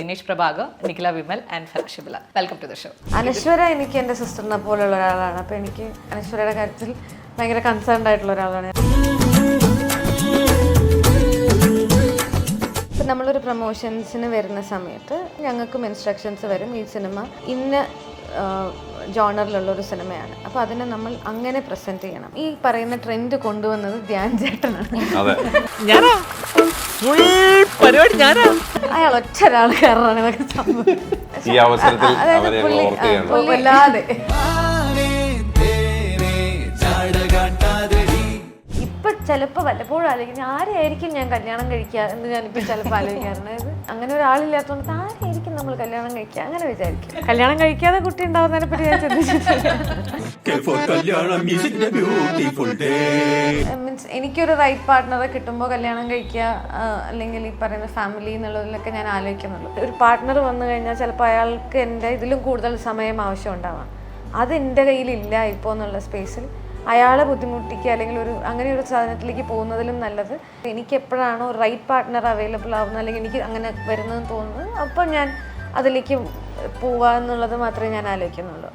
Dinesh Prabhakar, Nikhila Vimal and ഫർഷിബില. Welcome to the show. Anaswara എനിക്ക് എൻ്റെ സിസ്റ്ററിനെ പോലെയുള്ള ഒരാളാണ്. അപ്പോൾ എനിക്ക് അനശ്വരയുടെ കാര്യത്തിൽ ഭയങ്കര കൺസേൺഡ് ആയിട്ടുള്ള ഒരാളാണ്. ഇപ്പം നമ്മളൊരു പ്രൊമോഷൻസിന് വരുന്ന സമയത്ത് ഞങ്ങൾക്കും ഇൻസ്ട്രക്ഷൻസ് വരും, ഈ സിനിമ ഇന്ന ജോണറിലുള്ള ഒരു സിനിമയാണ്, അപ്പോൾ അതിനെ നമ്മൾ അങ്ങനെ പ്രസൻറ്റ് ചെയ്യണം. ഈ പറയുന്ന ട്രെൻഡ് കൊണ്ടുവന്നത് ധ്യാൻ ചേട്ടനാണ്. അയാൾ ഒറ്റ ഒരാൾ കാരണമാണ് ഇതൊക്കെ സംഭവിച്ചത്. അതായത് പുള്ളില്ലാതെ ഇപ്പൊ ചിലപ്പോ വല്ലപ്പോഴും ആലോചിക്കുന്നത് ആരെയായിരിക്കും ഞാൻ കല്യാണം കഴിക്കുക എന്ന് ഞാനിപ്പോ ചിലപ്പോൾ ആലോചിക്കാറുണ്ട്. അങ്ങനെ ഒരാളില്ലാത്തതുകൊണ്ട് ആരെയായിരിക്കും നമ്മൾ കല്യാണം കഴിക്കുക അങ്ങനെ വിചാരിക്കും. കല്യാണം കഴിക്കാതെ കുട്ടി ഉണ്ടാവുന്നതിനെ പറ്റി ഞാൻ ചിന്തിച്ചിട്ടില്ല. മീൻസ് എനിക്കൊരു റൈറ്റ് പാർട്ട്ണറെ കിട്ടുമ്പോൾ കല്യാണം കഴിക്കുക, അല്ലെങ്കിൽ ഈ പറയുന്ന ഫാമിലി എന്നുള്ളതിലൊക്കെ ഞാൻ ആലോചിക്കുന്നുള്ളൂ. ഒരു പാർട്ട്ണർ വന്നു കഴിഞ്ഞാൽ ചിലപ്പോൾ അയാൾക്ക് എൻ്റെ ഇതിലും കൂടുതൽ സമയം ആവശ്യം ഉണ്ടാവാം. അത് എൻ്റെ കയ്യിലില്ല ഇപ്പോൾ എന്നുള്ള സ്പേസിൽ അയാളെ ബുദ്ധിമുട്ടിക്കുക അല്ലെങ്കിൽ അങ്ങനെ ഒരു സാധനത്തിലേക്ക് പോകുന്നതിലും നല്ലത് എനിക്ക് എപ്പോഴാണോ റൈറ്റ് പാർട്ട്ണർ അവൈലബിൾ ആവുന്നത് അല്ലെങ്കിൽ എനിക്ക് അങ്ങനെ വരുന്നതെന്ന് തോന്നുന്നത് അപ്പോൾ ഞാൻ അതിലേക്ക് പോവുക എന്നുള്ളത് മാത്രമേ ഞാൻ ആലോചിക്കുന്നുള്ളൂ.